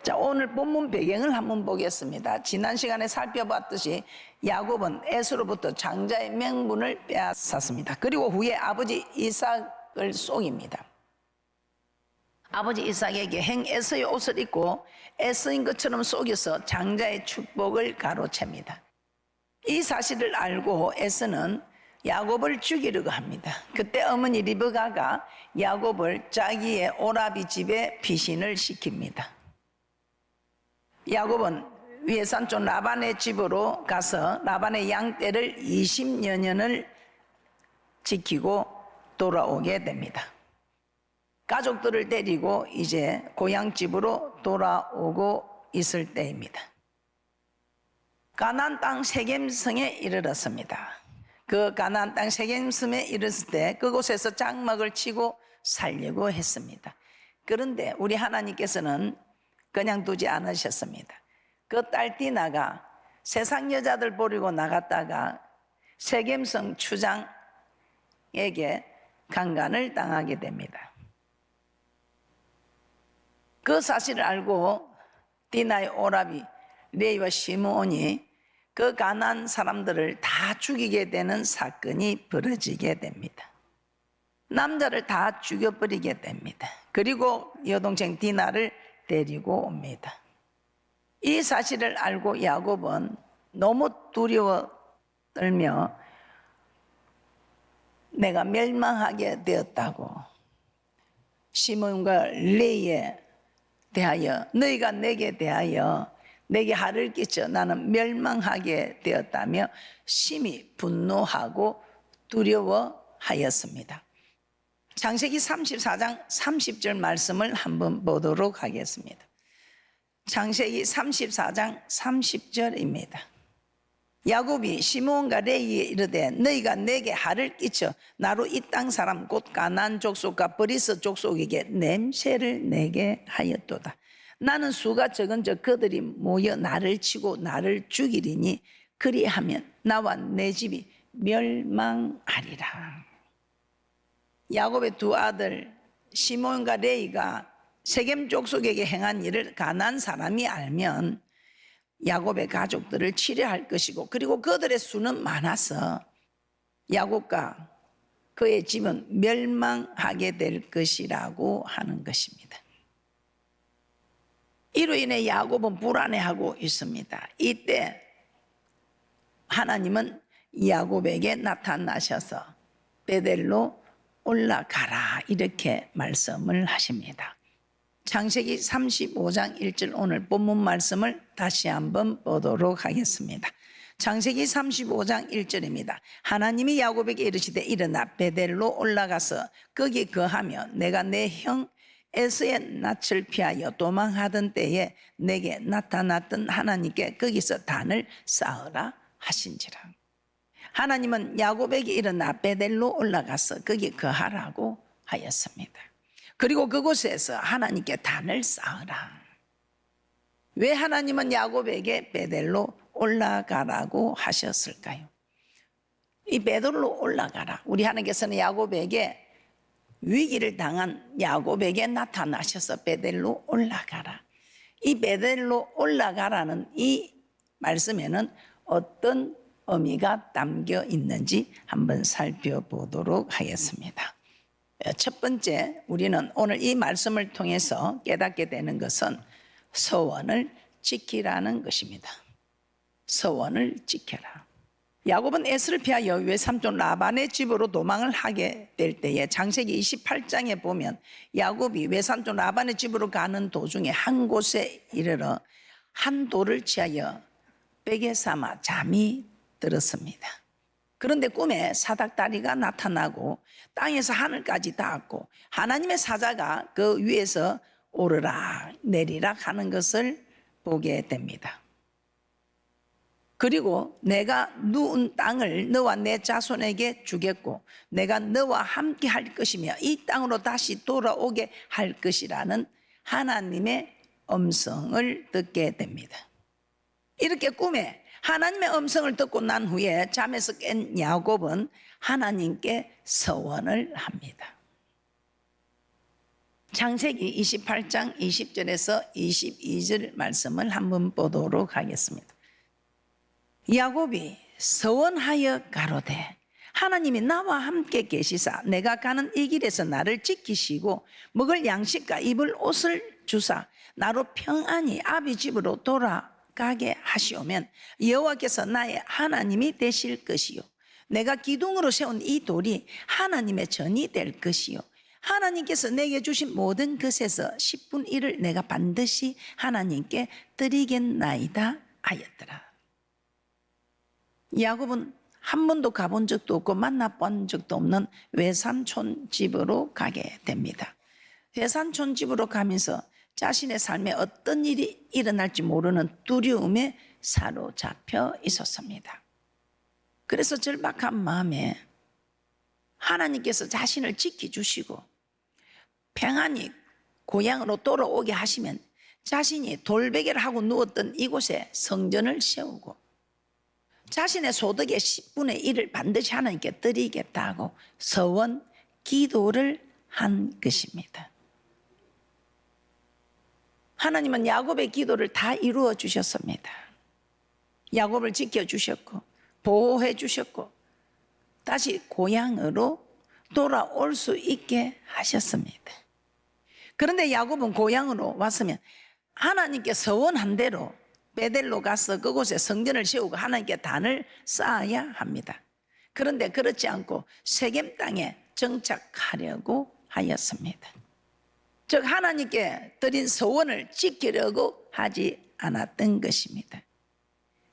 자, 오늘 본문 배경을 한번 보겠습니다. 지난 시간에 살펴봤듯이 야곱은 에서로부터 장자의 명분을 빼앗았습니다. 그리고 후에 아버지 이삭을 속입니다. 아버지 이삭에게 행 에서의 옷을 입고 에서인 것처럼 속여서 장자의 축복을 가로챕니다. 이 사실을 알고 에서는 야곱을 죽이려고 합니다. 그때 어머니 리브가가 야곱을 자기의 오라비 집에 피신을 시킵니다. 야곱은 외산촌 라반의 집으로 가서 라반의 양떼를 20여 년을 지키고 돌아오게 됩니다. 가족들을 데리고 이제 고향집으로 돌아오고 있을 때입니다. 가나안 땅 세겜성에 이르렀습니다. 그 가나안 땅 세겜성에 이르렀을 때 그곳에서 장막을 치고 살려고 했습니다. 그런데 우리 하나님께서는 그냥 두지 않으셨습니다. 그 딸 디나가 세상 여자들 버리고 나갔다가 세겜성 추장에게 강간을 당하게 됩니다. 그 사실을 알고 디나의 오라비 레이와 시므온이 그 가나안 사람들을 다 죽이게 되는 사건이 벌어지게 됩니다. 남자를 다 죽여버리게 됩니다. 그리고 여동생 디나를 데리고 옵니다. 이 사실을 알고 야곱은 너무 두려워 떨며 내가 멸망하게 되었다고 시몬과 레이에 대하여 너희가 내게 대하여 내게 har을 끼쳐 나는 멸망하게 되었다며 심히 분노하고 두려워하였습니다. 창세기 34장 30절 말씀을 한번 보도록 하겠습니다. 창세기 34장 30절입니다. 야곱이 시므온과 레이에 이르되 너희가 내게 har을 끼쳐 나로 이 땅 사람 곧 가나안 족속과 브리스 족속에게 냄새를 내게 하였도다. 나는 수가 적은 저 그들이 모여 나를 치고 나를 죽이리니 그리하면 나와 내 집이 멸망하리라. 야곱의 두 아들 시몬과 레이가 세겜 족속에게 행한 일을 가나안 사람이 알면 야곱의 가족들을 치려할 것이고 그리고 그들의 수는 많아서 야곱과 그의 집은 멸망하게 될 것이라고 하는 것입니다. 이로 인해 야곱은 불안해하고 있습니다. 이때 하나님은 야곱에게 나타나셔서 베델로 올라가라 이렇게 말씀을 하십니다. 창세기 35장 1절 오늘 본문 말씀을 다시 한번 보도록 하겠습니다. 창세기 35장 1절입니다. 하나님이 야곱에게 이르시되 일어나 베델로 올라가서 거기 거하며 내가 내 형 에서의 낯을 피하여 도망하던 때에 내게 나타났던 하나님께 거기서 단을 쌓으라 하신지라. 하나님은 야곱에게 일어나 베델로 올라가서 거기 거하라고 하였습니다. 그리고 그곳에서 하나님께 단을 쌓으라. 왜 하나님은 야곱에게 베델로 올라가라고 하셨을까요? 이 베델로 올라가라. 우리 하나님께서는 야곱에게 위기를 당한 야곱에게 나타나셔서 베델로 올라가라. 이 베델로 올라가라는 이 말씀에는 어떤 의미가 담겨 있는지 한번 살펴보도록 하겠습니다. 첫 번째, 우리는 오늘 이 말씀을 통해서 깨닫게 되는 것은 서원을 지키라는 것입니다. 서원을 지켜라. 야곱은 에서를 피하여 외삼촌 라반의 집으로 도망을 하게 될 때에 창세기 28장에 보면 야곱이 외삼촌 라반의 집으로 가는 도중에 한 곳에 이르러 한 돌을 취하여 베개 삼아 잠이 들었습니다. 그런데 꿈에 사닥다리가 나타나고 땅에서 하늘까지 닿았고 하나님의 사자가 그 위에서 오르락 내리락 하는 것을 보게 됩니다. 그리고 내가 누운 땅을 너와 내 자손에게 주겠고 내가 너와 함께 할 것이며 이 땅으로 다시 돌아오게 할 것이라는 하나님의 음성을 듣게 됩니다. 이렇게 꿈에 하나님의 음성을 듣고 난 후에 잠에서 깬 야곱은 하나님께 서원을 합니다. 창세기 28장 20절에서 22절 말씀을 한번 보도록 하겠습니다. 야곱이 서원하여 가로되 하나님이 나와 함께 계시사 내가 가는 이 길에서 나를 지키시고 먹을 양식과 입을 옷을 주사 나로 평안히 아비 집으로 돌아가게 하시오면 여호와께서 나의 하나님이 되실 것이요 내가 기둥으로 세운 이 돌이 하나님의 전이 될 것이요 하나님께서 내게 주신 모든 것에서 10분 1을 내가 반드시 하나님께 드리겠나이다 하였더라. 야곱은 한 번도 가본 적도 없고 만나본 적도 없는 외삼촌 집으로 가게 됩니다. 외삼촌 집으로 가면서 자신의 삶에 어떤 일이 일어날지 모르는 두려움에 사로잡혀 있었습니다. 그래서 절박한 마음에 하나님께서 자신을 지켜주시고 평안히 고향으로 돌아오게 하시면 자신이 돌베개를 하고 누웠던 이곳에 성전을 세우고 자신의 소득의 10분의 1을 반드시 하나님께 드리겠다고 서원 기도를 한 것입니다. 하나님은 야곱의 기도를 다 이루어 주셨습니다. 야곱을 지켜주셨고 보호해 주셨고 다시 고향으로 돌아올 수 있게 하셨습니다. 그런데 야곱은 고향으로 왔으면 하나님께 서원한 대로 베델로 가서 그곳에 성전을 세우고 하나님께 단을 쌓아야 합니다. 그런데 그렇지 않고 세겜 땅에 정착하려고 하였습니다. 즉 하나님께 드린 서원을 지키려고 하지 않았던 것입니다.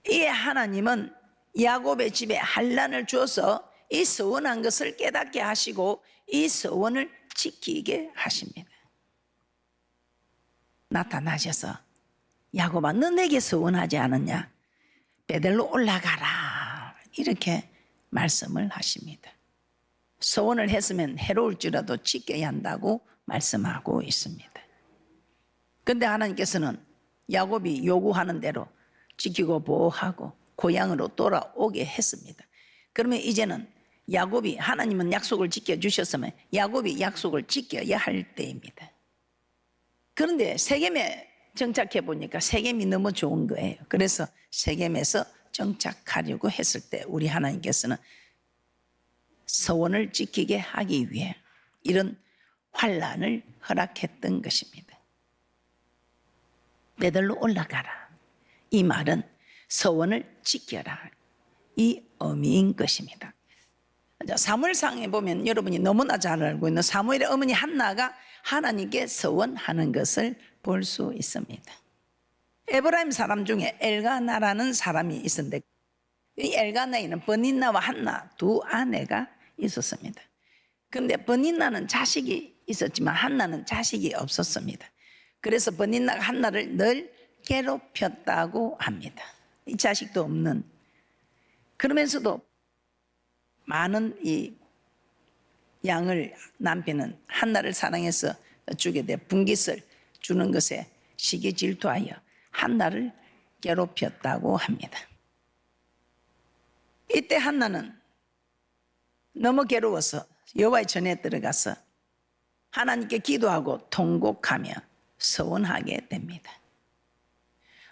이에 하나님은 야곱의 집에 환난을 주어서 이 서원한 것을 깨닫게 하시고 이 서원을 지키게 하십니다. 나타나셔서 야곱아 너 내게 서원하지 않았냐? 베델로 올라가라 이렇게 말씀을 하십니다. 서원을 했으면 해로울지라도 지켜야 한다고 말씀하고 있습니다. 그런데 하나님께서는 야곱이 요구하는 대로 지키고 보호하고 고향으로 돌아오게 했습니다. 그러면 이제는 야곱이 하나님은 약속을 지켜주셨으면 야곱이 약속을 지켜야 할 때입니다. 그런데 세겜에 정착해 보니까 세겜이 너무 좋은 거예요. 그래서 세겜에서 정착하려고 했을 때 우리 하나님께서는 서원을 지키게 하기 위해 이런 환난을 허락했던 것입니다. 베델로 올라가라. 이 말은 서원을 지켜라. 이 의미인 것입니다. 사무엘상에 보면 여러분이 너무나 잘 알고 있는 사무엘의 어머니 한나가 하나님께 서원하는 것을 볼 수 있습니다. 에브라임 사람 중에 엘가나라는 사람이 있었는데 이 엘가나에는 버닌나와 한나 두 아내가 있었습니다. 그런데 버닌나는 자식이 있었지만 한나는 자식이 없었습니다. 그래서 버닌나가 한나를 늘 괴롭혔다고 합니다. 이 자식도 없는 그러면서도 많은 이 양을 남편은 한나를 사랑해서 주게 돼 분깃을 주는 것에 시기 질투하여 한나를 괴롭혔다고 합니다. 이때 한나는 너무 괴로워서 여호와의 전에 들어가서 하나님께 기도하고 통곡하며 서원하게 됩니다.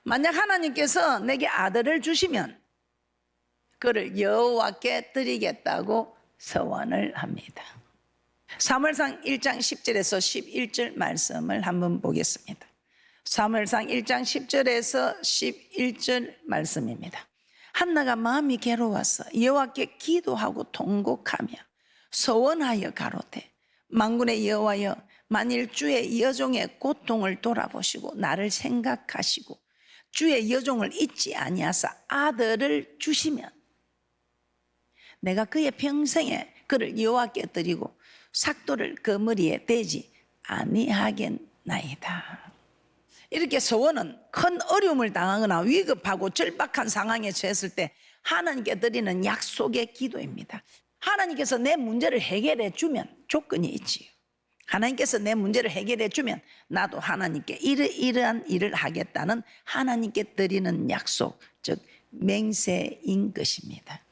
만약 하나님께서 내게 아들을 주시면 그를 여호와께 드리겠다고 서원을 합니다. 사무엘상 1장 10절에서 11절 말씀을 한번 보겠습니다. 사무엘상 1장 10절에서 11절 말씀입니다. 한나가 마음이 괴로워서 여호와께 기도하고 통곡하며 서원하여 가로되 만군의 여호와여 만일 주의 여종의 고통을 돌아보시고 나를 생각하시고 주의 여종을 잊지 아니하사 아들을 주시면 내가 그의 평생에 그를 여호와께 드리고 삭도를 그 머리에 대지 아니하겠나이다. 이렇게 서원은 큰 어려움을 당하거나 위급하고 절박한 상황에 처했을 때 하나님께 드리는 약속의 기도입니다. 하나님께서 내 문제를 해결해 주면 조건이 있지요. 하나님께서 내 문제를 해결해 주면 나도 하나님께 이러한 일을 하겠다는 하나님께 드리는 약속, 즉 맹세인 것입니다.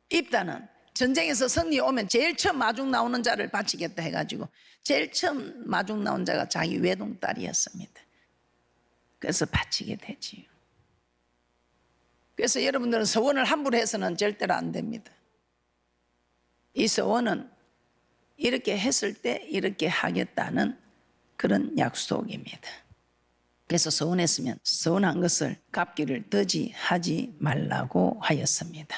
입다는 전쟁에서 승리 오면 제일 처음 마중 나오는 자를 바치겠다 해가지고 제일 처음 마중 나온 자가 자기 외동딸이었습니다. 그래서 바치게 되지요. 그래서 여러분들은 서원을 함부로 해서는 절대로 안 됩니다. 이 서원은 이렇게 했을 때 이렇게 하겠다는 그런 약속입니다. 그래서 서원했으면 서원한 것을 갚기를 더디하지 말라고 하였습니다.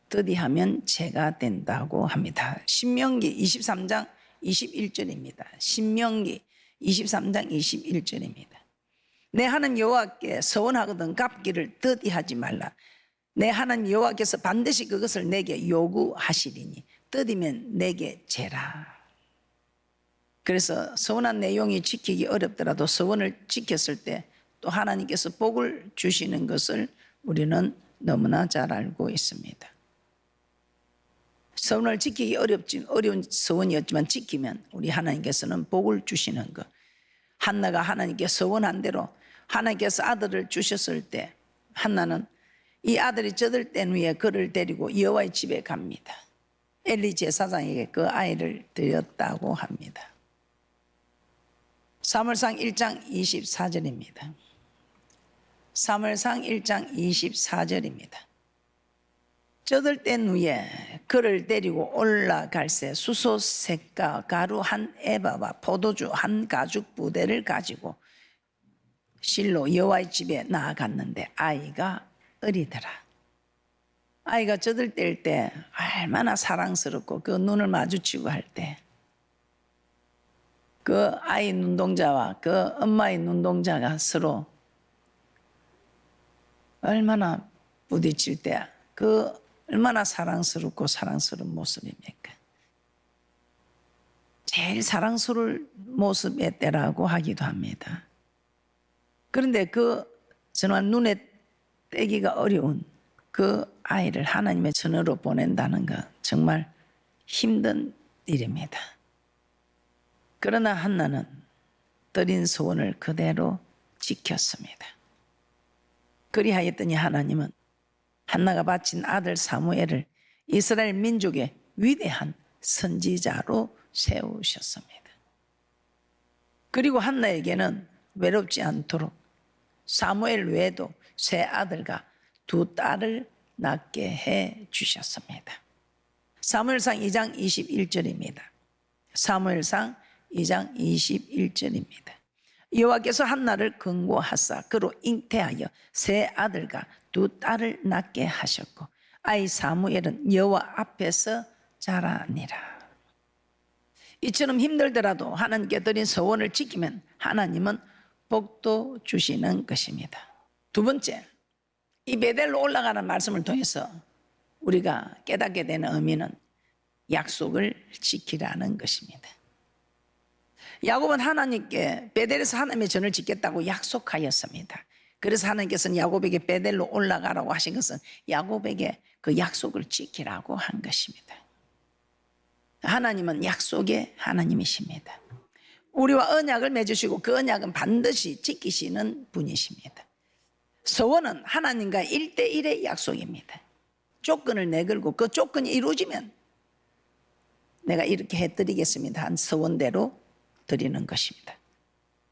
더디하면 죄가 된다고 합니다. 신명기 23장 21절입니다. 신명기 23장 21절입니다. 내 하나님 여호와께 서원하거든 갚기를 더디하지 말라. 내 하나님 여호와께서 반드시 그것을 내게 요구하시리니 더디면 내게 죄라. 그래서 서원한 내용이 지키기 어렵더라도 서원을 지켰을 때 또 하나님께서 복을 주시는 것을 우리는 너무나 잘 알고 있습니다. 서원을 지키기 어려운 서원이었지만 지키면 우리 하나님께서는 복을 주시는 것. 한나가 하나님께 서원한 대로 하나님께서 아들을 주셨을 때 한나는 이 아들이 젖을 후에 그를 데리고 여호와의 집에 갑니다. 엘리 제사장에게 그 아이를 드렸다고 합니다. 사무엘상 1장 24절입니다. 사무엘상 1장 24절입니다. 젖을 후에 그를 데리고 올라갈새 수소색과 가루 한 에바와 포도주 한 가죽 부대를 가지고 실로 여호와의 집에 나아갔는데 아이가 어리더라. 아이가 젖을 뗄 때 얼마나 사랑스럽고 그 눈을 마주치고 할 때 그 아이 눈동자와 그 엄마의 눈동자가 서로 얼마나 부딪힐 때 그 얼마나 사랑스럽고 사랑스러운 모습입니까? 제일 사랑스러울 모습의 때라고 하기도 합니다. 그런데 그 정말 눈에 떼기가 어려운 그 아이를 하나님의 전으로 보낸다는 것 정말 힘든 일입니다. 그러나 한나는 드린 소원을 그대로 지켰습니다. 그리하였더니 하나님은 한나가 바친 아들 사무엘을 이스라엘 민족의 위대한 선지자로 세우셨습니다. 그리고 한나에게는 외롭지 않도록 사무엘 외에도 세 아들과 두 딸을 낳게 해 주셨습니다. 사무엘상 2장 21절입니다. 사무엘상 2장 21절입니다. 여호와께서 한나를 긍고하사 그로 잉태하여 세 아들과 두 딸을 낳게 하셨고 아이 사무엘은 여호와 앞에서 자라니라. 이처럼 힘들더라도 하나님께 드린 소원을 지키면 하나님은 복도 주시는 것입니다. 두 번째, 이 베델로 올라가는 말씀을 통해서 우리가 깨닫게 되는 의미는 약속을 지키라는 것입니다. 야곱은 하나님께 베델에서 하나님의 전을 짓겠다고 약속하였습니다. 그래서 하나님께서는 야곱에게 베델로 올라가라고 하신 것은 야곱에게 그 약속을 지키라고 한 것입니다. 하나님은 약속의 하나님이십니다. 우리와 언약을 맺으시고 그 언약은 반드시 지키시는 분이십니다. 서원은 하나님과 1대1의 약속입니다. 조건을 내걸고 그 조건이 이루어지면 내가 이렇게 해드리겠습니다 한 서원대로 드리는 것입니다.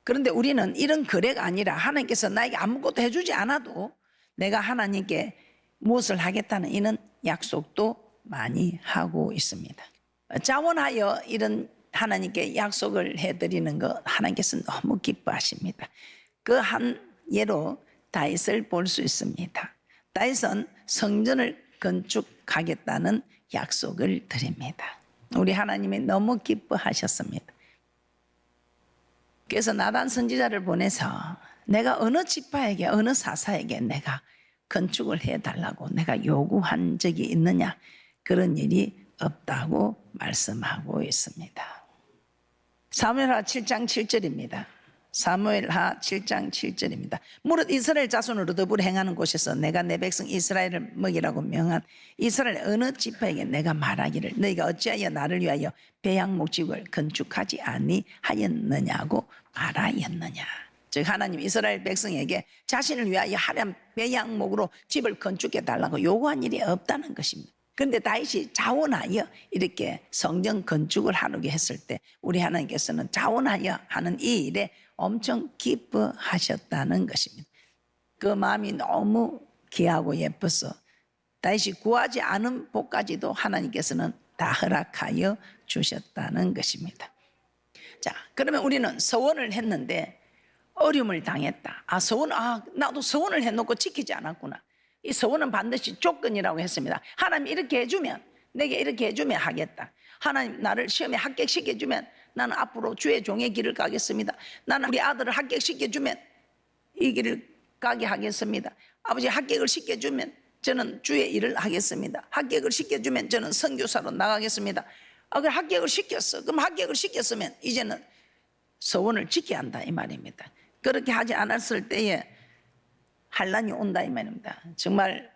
그런데 우리는 이런 거래가 아니라 하나님께서 나에게 아무것도 해주지 않아도 내가 하나님께 무엇을 하겠다는 이런 약속도 많이 하고 있습니다. 자원하여 이런 하나님께 약속을 해드리는 것 하나님께서 너무 기뻐하십니다. 그 한 예로 다윗을 볼 수 있습니다. 다윗은 성전을 건축하겠다는 약속을 드립니다. 우리 하나님이 너무 기뻐하셨습니다. 그래서 나단 선지자를 보내서 내가 어느 지파에게 어느 사사에게 내가 건축을 해달라고 내가 요구한 적이 있느냐, 그런 일이 없다고 말씀하고 있습니다. 사무엘하 7장 7절입니다. 사무엘하 7장 7절입니다. 무릇 이스라엘 자손으로 더불어 행하는 곳에서 내가 내 백성 이스라엘을 먹이라고 명한 이스라엘 어느 지파에게 내가 말하기를 너희가 어찌하여 나를 위하여 배양목집을 건축하지 아니하였느냐고 말하였느냐. 즉 하나님 이스라엘 백성에게 자신을 위하여 하얀 배양목으로 집을 건축해 달라고 요구한 일이 없다는 것입니다. 그런데 다윗이 자원하여 이렇게 성전 건축을 하려고 했을 때 우리 하나님께서는 자원하여 하는 이 일에 엄청 기뻐하셨다는 것입니다. 그 마음이 너무 귀하고 예뻐서 다윗이 구하지 않은 복까지도 하나님께서는 다 허락하여 주셨다는 것입니다. 자, 그러면 우리는 서원을 했는데 어려움을 당했다. 나도 서원을 해놓고 지키지 않았구나. 이 서원은 반드시 조건이라고 했습니다. 하나님 이렇게 해주면, 내게 이렇게 해주면 하겠다. 하나님 나를 시험에 합격시켜주면 나는 앞으로 주의 종의 길을 가겠습니다. 나는 우리 아들을 합격시켜주면 이 길을 가게 하겠습니다. 아버지 합격을 시켜주면 저는 주의 일을 하겠습니다. 합격을 시켜주면 저는 선교사로 나가겠습니다. 그럼 합격을 시켰어. 그럼 합격을 시켰으면 이제는 서원을 지켜야 한다 이 말입니다. 그렇게 하지 않았을 때에 환난이 온다 이 말입니다. 정말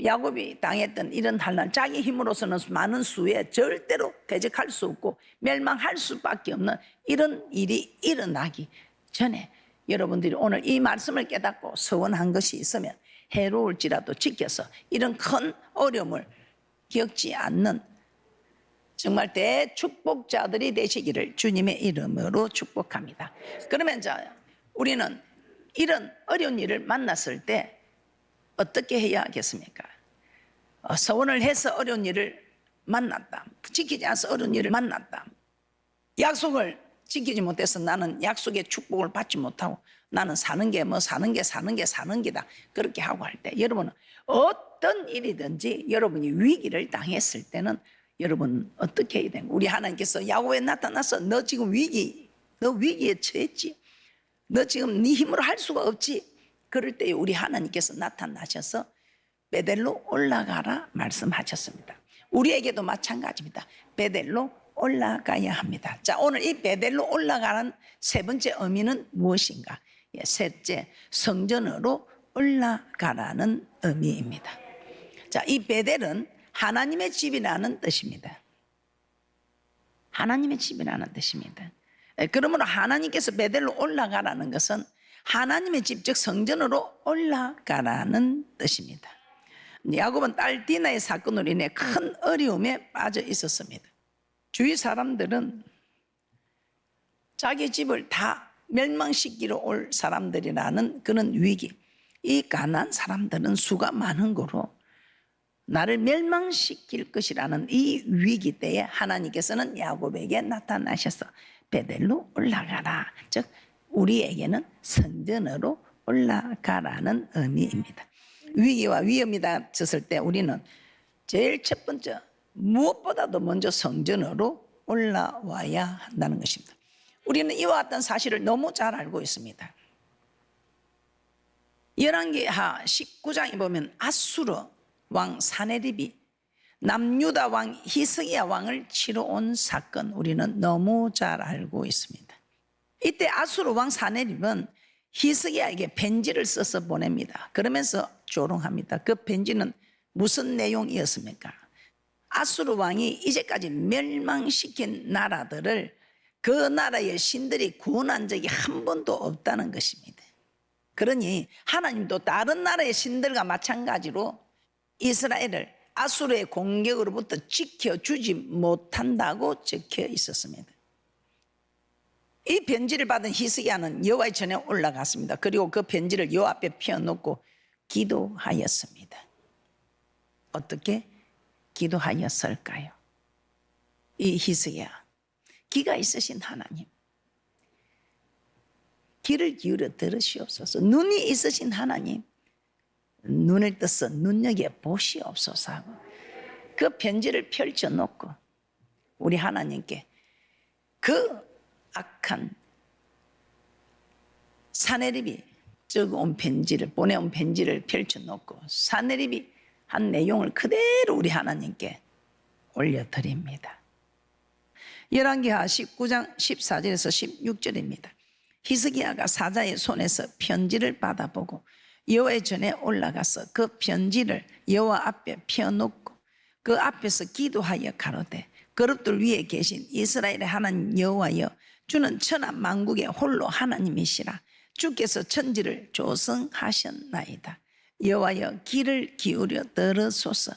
야곱이 당했던 이런 환난, 자기 힘으로서는 많은 수에 절대로 대적할 수 없고 멸망할 수밖에 없는 이런 일이 일어나기 전에 여러분들이 오늘 이 말씀을 깨닫고 서원한 것이 있으면 해로울지라도 지켜서 이런 큰 어려움을 겪지 않는 정말 대축복자들이 되시기를 주님의 이름으로 축복합니다. 그러면 우리는 이런 어려운 일을 만났을 때 어떻게 해야 하겠습니까? 서원을 해서 어려운 일을 만났다. 지키지 않아서 어려운 일을 만났다. 약속을 지키지 못해서 나는 약속의 축복을 받지 못하고 나는 사는 게 사는 게다. 그렇게 하고 할 때 여러분은 어떤 일이든지 여러분이 위기를 당했을 때는 여러분 어떻게 해야 되는 거예요? 우리 하나님께서 야곱에 나타나서 너 지금 너 위기에 처했지. 너 지금 네 힘으로 할 수가 없지. 그럴 때 우리 하나님께서 나타나셔서 베델로 올라가라 말씀하셨습니다. 우리에게도 마찬가지입니다. 베델로 올라가야 합니다. 자, 오늘 이 베델로 올라가는 세 번째 의미는 무엇인가? 셋째, 성전으로 올라가라는 의미입니다. 자, 이 베델은 하나님의 집이라는 뜻입니다. 하나님의 집이라는 뜻입니다. 그러므로 하나님께서 베델로 올라가라는 것은 하나님의 집, 즉 성전으로 올라가라는 뜻입니다. 야곱은 딸 디나의 사건으로 인해 큰 어려움에 빠져 있었습니다. 주위 사람들은 자기 집을 다 멸망시키러 올 사람들이라는 그런 위기, 이 가난한 사람들은 수가 많은 거로 나를 멸망시킬 것이라는 이 위기 때에 하나님께서는 야곱에게 나타나셔서 베델로 올라가라, 즉 우리에게는 성전으로 올라가라는 의미입니다. 위기와 위험이 닥쳤을 때 우리는 제일 첫 번째, 무엇보다도 먼저 성전으로 올라와야 한다는 것입니다. 우리는 이와 같은 사실을 너무 잘 알고 있습니다. 열왕기하 19장에 보면 아수르 왕 사네립이 남유다 왕 히스기야 왕을 치러 온 사건, 우리는 너무 잘 알고 있습니다. 이때 아수르 왕 사네립은 히스기야에게 편지를 써서 보냅니다. 그러면서 조롱합니다. 그 편지는 무슨 내용이었습니까? 아수르 왕이 이제까지 멸망시킨 나라들을 그 나라의 신들이 구원한 적이 한 번도 없다는 것입니다. 그러니 하나님도 다른 나라의 신들과 마찬가지로 이스라엘을 아수르의 공격으로부터 지켜주지 못한다고 적혀 있었습니다. 이 편지를 받은 히스기야는 여호와의 전에 올라갔습니다. 그리고 그 편지를 여호와 앞에 펴놓고 기도하였습니다. 어떻게 기도하였을까요? 이 히스기야, 기가 있으신 하나님, 귀를 기울여 들으시옵소서. 눈이 있으신 하나님, 눈을 떠서 눈여겨 보시옵소서 하고 그 편지를 펼쳐놓고 우리 하나님께 그 악한 사네립이 적어온 편지를, 보내온 편지를 펼쳐놓고 사네립이 한 내용을 그대로 우리 하나님께 올려드립니다. 열왕기하 19장 14절에서 16절입니다. 히스기야가 사자의 손에서 편지를 받아보고 여호와의 전에 올라가서 그 편지를 여호와 앞에 펴놓고 그 앞에서 기도하여 가로되, 그룹들 위에 계신 이스라엘의 하나님 여호와여, 주는 천하 만국의 홀로 하나님이시라. 주께서 천지를 조성하셨나이다. 여호와여, 귀를 기울여 들으소서.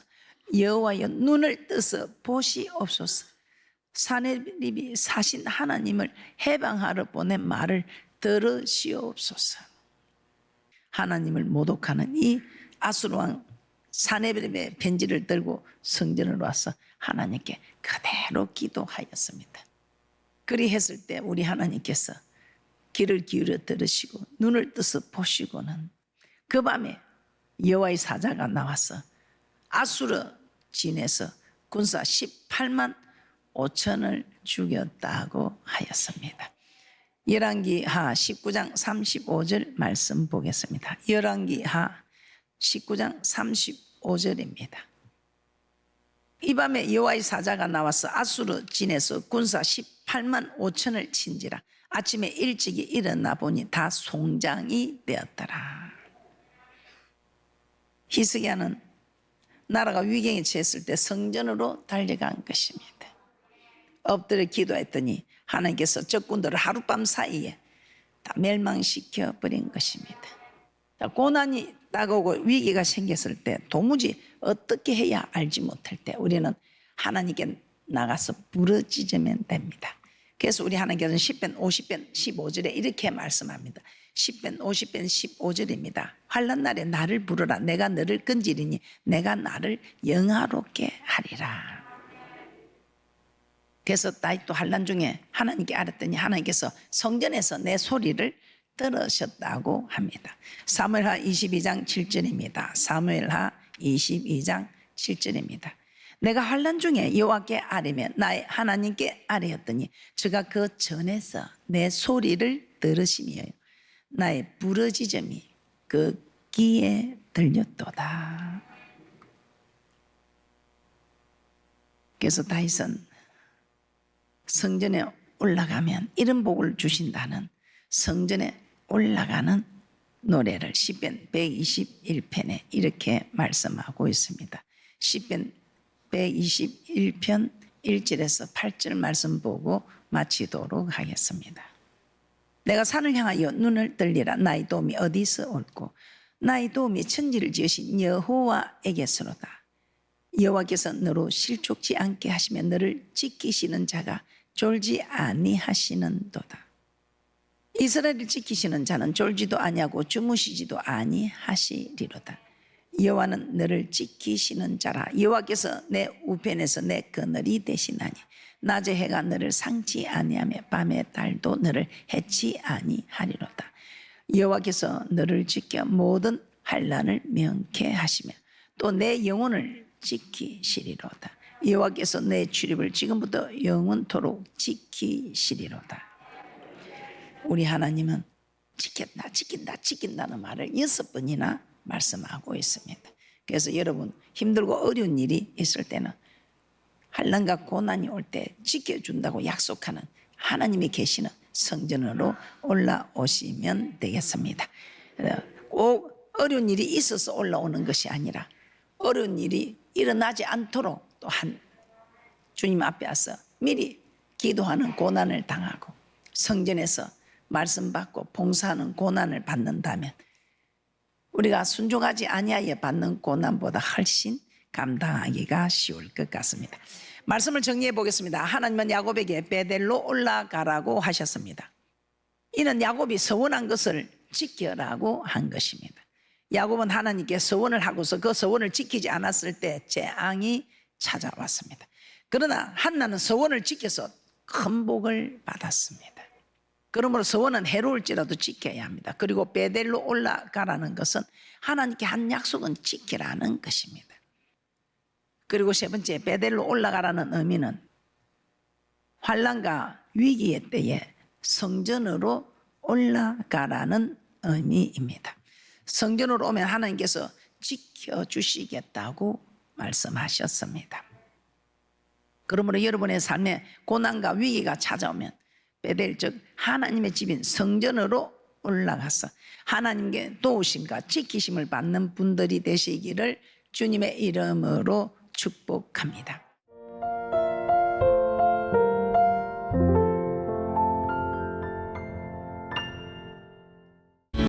여호와여 눈을 떠서 보시옵소서. 사내립이 사신 하나님을 해방하러 보낸 말을 들으시옵소서. 하나님을 모독하는 이 아수르 왕 사내립의 편지를 들고 성전으로 와서 하나님께 그대로 기도하였습니다. 그리했을 때 우리 하나님께서 귀를 기울여 들으시고 눈을 떠서 보시고는 그 밤에 여호와의 사자가 나와서 아수르 진에서 군사 18만 5천을 죽였다고 하였습니다. 열왕기하 19장 35절 말씀 보겠습니다. 열왕기하 19장 35절입니다. 이 밤에 여호와의 사자가 나와서 아수르 진에서 군사 18만 5천을 친지라. 아침에 일찍이 일어나 보니 다 송장이 되었더라. 히스기야는 나라가 위경에 처했을 때 성전으로 달려간 것입니다. 엎드려 기도했더니 하나님께서 적군들을 하룻밤 사이에 다 멸망시켜 버린 것입니다. 고난이 다가오고 위기가 생겼을 때 도무지 어떻게 해야 알지 못할 때 우리는 하나님께 나가서 부르짖으면 됩니다. 그래서 우리 하나님께서는 10편 50편 15절에 이렇게 말씀합니다. 10편 50편 15절입니다. 환난 날에 나를 부르라. 내가 너를 건지리니 내가 나를 영화롭게 하리라. 그래서 다윗도 환난 중에 하나님께 알았더니 하나님께서 성전에서 내 소리를 들으셨다고 합니다. 사무엘하 22장 7절입니다. 사무엘하 22장 7절입니다. 내가 환난 중에 여호와께 아뢰며 나의 하나님께 아뢰었더니 저가 그 전에서 내 소리를 들으시며 나의 부르짖음이 그 귀에 들렸도다. 그래서 다윗은 성전에 올라가면 이런 복을 주신다는 성전에 올라가는 노래를 시편 121편에 이렇게 말씀하고 있습니다. 시편 121편 1절에서 8절 말씀 보고 마치도록 하겠습니다. 내가 산을 향하여 눈을 들리라. 나의 도움이 어디서 올고 나의 도움이 천지를 지으신 여호와에게서로다. 여호와께서 너로 실족지 않게 하시며 너를 지키시는 자가 졸지 아니하시는도다. 이스라엘을 지키시는 자는 졸지도 아니하고 주무시지도 아니하시리로다. 여호와는 너를 지키시는 자라. 여호와께서 내 우편에서 내 그늘이 되시나니 낮에 해가 너를 상치 아니하며 밤에 달도 너를 해치 아니하리로다. 여호와께서 너를 지켜 모든 환난을 명쾌하시며 또 내 영혼을 지키시리로다. 여호와께서 내 출입을 지금부터 영원토록 지키시리로다. 우리 하나님은 지켰다, 지킨다, 지킨다는 말을 6번이나 말씀하고 있습니다. 그래서 여러분 힘들고 어려운 일이 있을 때는 환난과 고난이 올 때 지켜준다고 약속하는 하나님이 계시는 성전으로 올라오시면 되겠습니다. 꼭 어려운 일이 있어서 올라오는 것이 아니라 어려운 일이 일어나지 않도록 또한 주님 앞에 와서 미리 기도하는 고난을 당하고 성전에서 말씀 받고 봉사하는 고난을 받는다면 우리가 순종하지 아니하여 받는 고난보다 훨씬 감당하기가 쉬울 것 같습니다. 말씀을 정리해 보겠습니다. 하나님은 야곱에게 베델로 올라가라고 하셨습니다. 이는 야곱이 서원한 것을 지켜라고 한 것입니다. 야곱은 하나님께 서원을 하고서 그 서원을 지키지 않았을 때 재앙이 찾아왔습니다. 그러나 한나는 서원을 지켜서 큰 복을 받았습니다. 그러므로 서원은 해로울지라도 지켜야 합니다. 그리고 베델로 올라가라는 것은 하나님께 한 약속은 지키라는 것입니다. 그리고 세 번째, 베델로 올라가라는 의미는 환난과 위기의 때에 성전으로 올라가라는 의미입니다. 성전으로 오면 하나님께서 지켜주시겠다고 말씀하셨습니다. 그러므로 여러분의 삶에 고난과 위기가 찾아오면 베델 즉 하나님의 집인 성전으로 올라가서 하나님께 도우심과 지키심을 받는 분들이 되시기를 주님의 이름으로 축복합니다.